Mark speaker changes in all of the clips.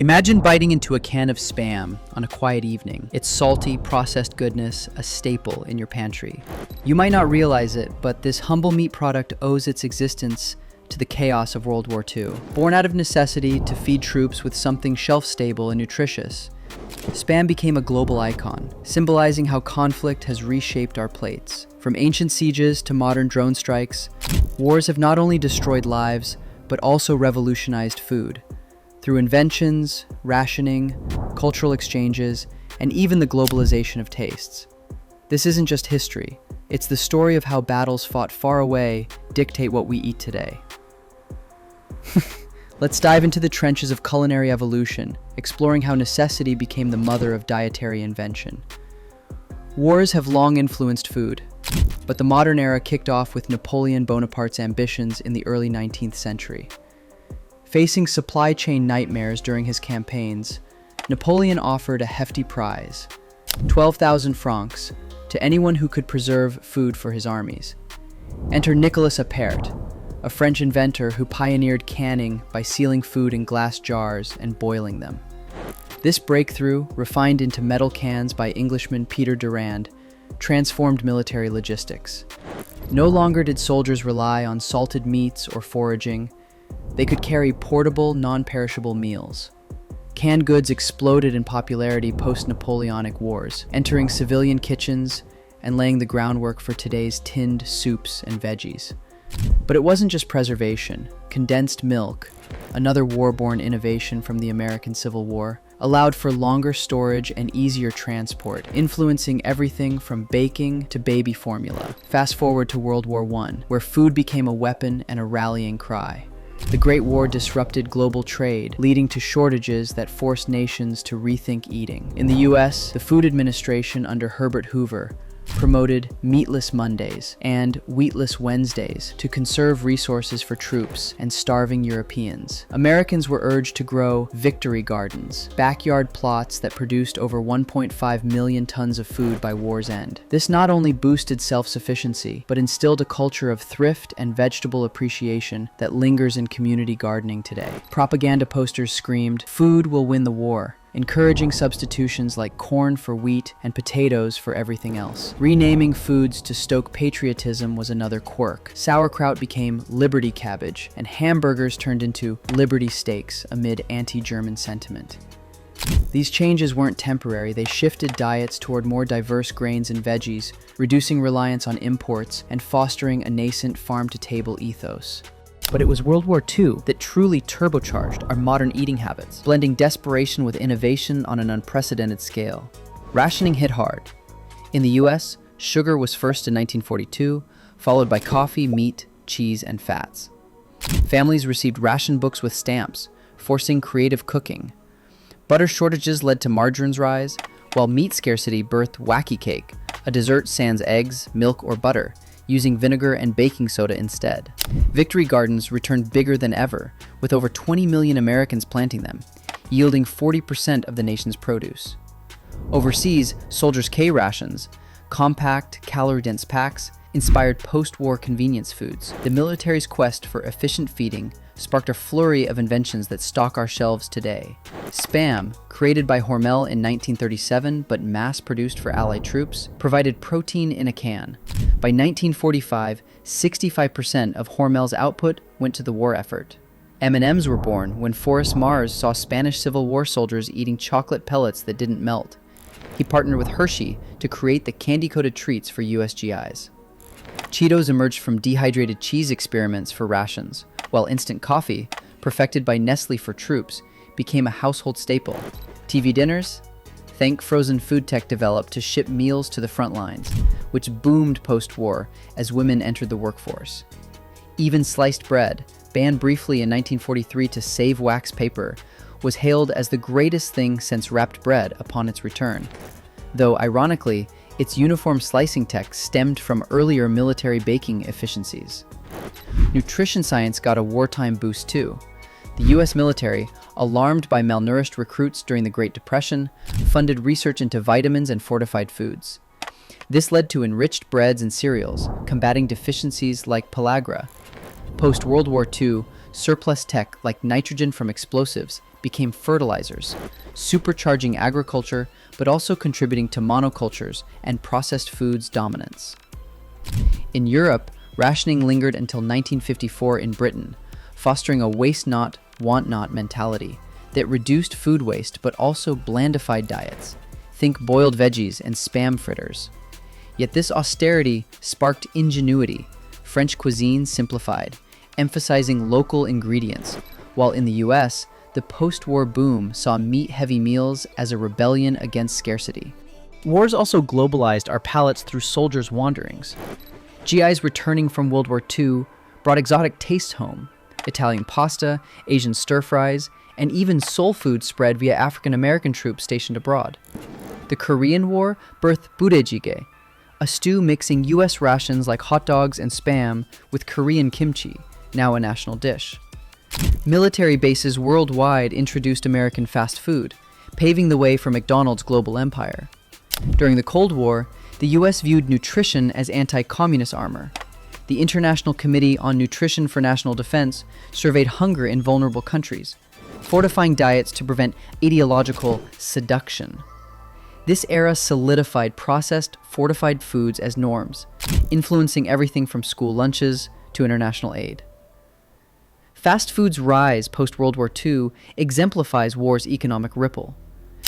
Speaker 1: Imagine biting into a can of Spam on a quiet evening. It's salty, processed goodness, a staple in your pantry. You might not realize it, but this humble meat product owes its existence to the chaos of World War II. Born out of necessity to feed troops with something shelf-stable and nutritious, Spam became a global icon, symbolizing how conflict has reshaped our plates. From ancient sieges to modern drone strikes, wars have not only destroyed lives, but also revolutionized food. Through inventions, rationing, cultural exchanges, and even the globalization of tastes. This isn't just history, it's the story of how battles fought far away dictate what we eat today. Let's dive into the trenches of culinary evolution, exploring how necessity became the mother of dietary invention. Wars have long influenced food, but the modern era kicked off with Napoleon Bonaparte's ambitions in the early 19th century. Facing supply chain nightmares during his campaigns, Napoleon offered a hefty prize, 12,000 francs, to anyone who could preserve food for his armies. Enter Nicolas Appert, a French inventor who pioneered canning by sealing food in glass jars and boiling them. This breakthrough, refined into metal cans by Englishman Peter Durand, transformed military logistics. No longer did soldiers rely on salted meats or foraging. They could carry portable, non-perishable meals. Canned goods exploded in popularity post-Napoleonic wars, entering civilian kitchens and laying the groundwork for today's tinned soups and veggies. But it wasn't just preservation. Condensed milk, another war-born innovation from the American Civil War, allowed for longer storage and easier transport, influencing everything from baking to baby formula. Fast forward to World War I, where food became a weapon and a rallying cry. The Great War disrupted global trade, leading to shortages that forced nations to rethink eating. In the US, the Food Administration under Herbert Hoover promoted Meatless Mondays and Wheatless Wednesdays to conserve resources for troops and starving Europeans. Americans were urged to grow victory gardens, backyard plots that produced over 1.5 million tons of food by war's end. This not only boosted self-sufficiency, but instilled a culture of thrift and vegetable appreciation that lingers in community gardening today. Propaganda posters screamed, "Food will win the war," encouraging substitutions like corn for wheat and potatoes for everything else. Renaming foods to stoke patriotism was another quirk. Sauerkraut became Liberty cabbage, and hamburgers turned into Liberty steaks amid anti-German sentiment. These changes weren't temporary, they shifted diets toward more diverse grains and veggies, reducing reliance on imports and fostering a nascent farm-to-table ethos. But it was World War II that truly turbocharged our modern eating habits, blending desperation with innovation on an unprecedented scale. Rationing hit hard. In the US, sugar was first in 1942, followed by coffee, meat, cheese, and fats. Families received ration books with stamps, forcing creative cooking. Butter shortages led to margarine's rise, while meat scarcity birthed wacky cake, a dessert sans eggs, milk, or butter, using vinegar and baking soda instead. Victory gardens returned bigger than ever, with over 20 million Americans planting them, yielding 40% of the nation's produce. Overseas, Soldiers' K rations, compact, calorie-dense packs, inspired post-war convenience foods. The military's quest for efficient feeding sparked a flurry of inventions that stock our shelves today. Spam, created by Hormel in 1937 but mass-produced for Allied troops, provided protein in a can. By 1945, 65% of Hormel's output went to the war effort. M&Ms were born when Forrest Mars saw Spanish Civil War soldiers eating chocolate pellets that didn't melt. He partnered with Hershey to create the candy-coated treats for US GIs. Cheetos emerged from dehydrated cheese experiments for rations, while instant coffee, perfected by Nestle for troops, became a household staple. TV dinners? Thank frozen food tech developed to ship meals to the front lines, which boomed post-war as women entered the workforce. Even sliced bread, banned briefly in 1943 to save wax paper, was hailed as the greatest thing since wrapped bread upon its return. Though, ironically, its uniform slicing tech stemmed from earlier military baking efficiencies. Nutrition science got a wartime boost too. The US military, alarmed by malnourished recruits during the Great Depression, funded research into vitamins and fortified foods. This led to enriched breads and cereals, combating deficiencies like pellagra. Post-World War II, surplus tech like nitrogen from explosives became fertilizers, supercharging agriculture but also contributing to monocultures and processed foods dominance. In Europe, rationing lingered until 1954 in Britain, fostering a waste not, want not mentality that reduced food waste but also blandified diets. Think boiled veggies and spam fritters. Yet this austerity sparked ingenuity. French cuisine simplified, emphasizing local ingredients, while in the US, the post-war boom saw meat-heavy meals as a rebellion against scarcity. Wars also globalized our palates through soldiers' wanderings. GIs returning from World War II brought exotic tastes home. Italian pasta, Asian stir-fries, and even soul food spread via African-American troops stationed abroad. The Korean War birthed budae-jjigae, a stew mixing US rations like hot dogs and spam with Korean kimchi, now a national dish. Military bases worldwide introduced American fast food, paving the way for McDonald's global empire. During the Cold War, the US viewed nutrition as anti-communist armor. The International Committee on Nutrition for National Defense surveyed hunger in vulnerable countries, fortifying diets to prevent ideological seduction. This era solidified processed, fortified foods as norms, influencing everything from school lunches to international aid. Fast food's rise post-World War II exemplifies war's economic ripple.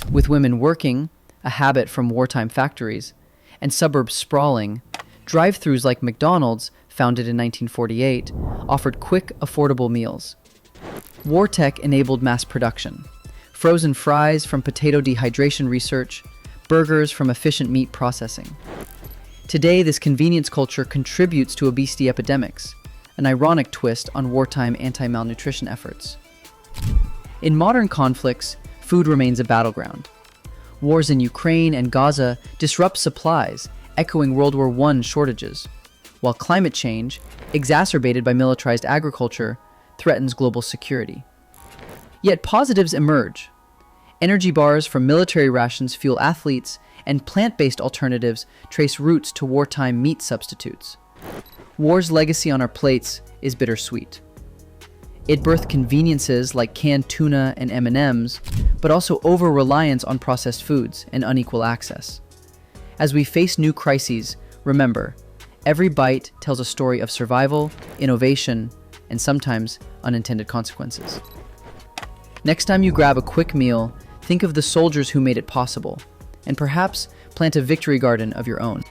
Speaker 1: With women working, a habit from wartime factories, and suburbs sprawling, drive-thrus like McDonald's, founded in 1948, offered quick, affordable meals. War tech enabled mass production. Frozen fries from potato dehydration research, burgers from efficient meat processing. Today, this convenience culture contributes to obesity epidemics, an ironic twist on wartime anti-malnutrition efforts. In modern conflicts, food remains a battleground. Wars in Ukraine and Gaza disrupt supplies, echoing World War I shortages, while climate change, exacerbated by militarized agriculture, threatens global security. Yet positives emerge. Energy bars from military rations fuel athletes, and plant-based alternatives trace roots to wartime meat substitutes. War's legacy on our plates is bittersweet. It birthed conveniences like canned tuna and M&Ms, but also over-reliance on processed foods and unequal access. As we face new crises, remember, every bite tells a story of survival, innovation, and sometimes unintended consequences. Next time you grab a quick meal, think of the soldiers who made it possible, and perhaps plant a victory garden of your own.